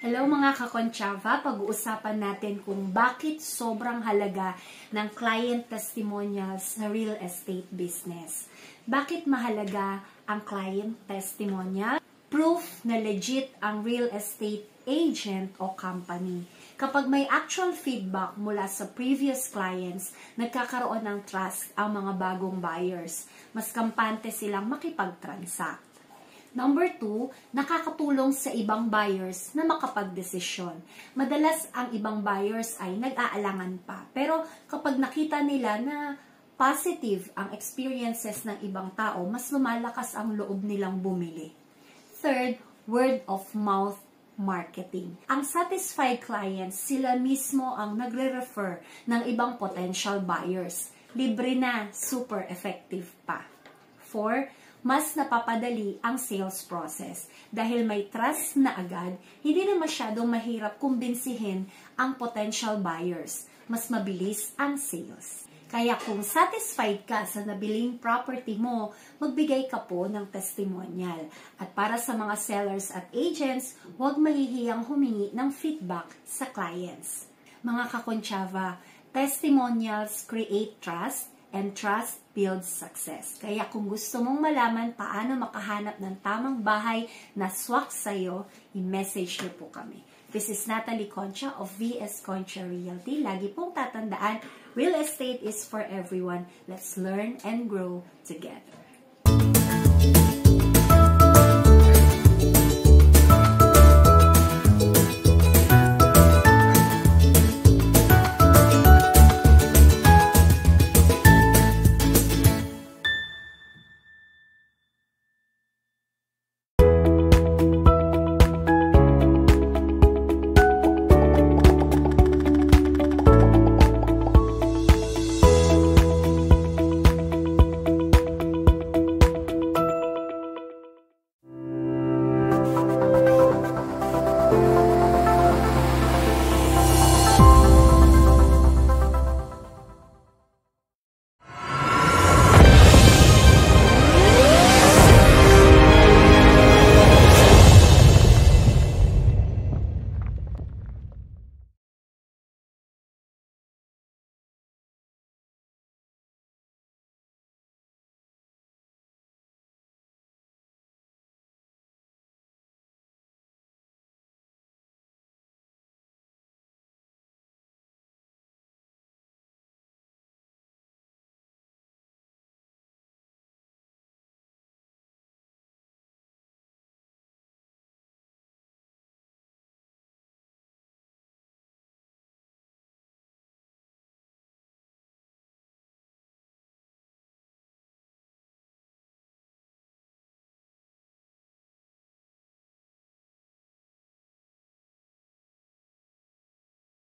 Hello mga kakonchava, pag-uusapan natin kung bakit sobrang halaga ng client testimonials sa real estate business. Bakit mahalaga ang client testimonial? Proof na legit ang real estate agent o company. Kapag may actual feedback mula sa previous clients, nagkakaroon ng trust ang mga bagong buyers. Mas kampante silang makipag-transact. Number 2, nakakatulong sa ibang buyers na makapagdesisyon. Madalas ang ibang buyers ay nag-aalangan pa. Pero kapag nakita nila na positive ang experiences ng ibang tao, mas lumalakas ang loob nilang bumili. Third, word of mouth marketing. Ang satisfied clients, sila mismo ang nagre-refer ng ibang potential buyers. Libre na, super effective pa. 4, mas napapadali ang sales process. Dahil may trust na agad, hindi na masyadong mahirap kumbinsihin ang potential buyers. Mas mabilis ang sales. Kaya kung satisfied ka sa nabiling property mo, magbigay ka po ng testimonial. At para sa mga sellers at agents, huwag mahihiyang humingi ng feedback sa clients. Mga kakonchava, testimonials create trust, and trust builds success. Kaya kung gusto mong malaman paano makahanap ng tamang bahay na swak sa'yo, i-message niyo po kami. This is Natalie Concha of VS Concha Realty. Lagi pong tatandaan, real estate is for everyone. Let's learn and grow together.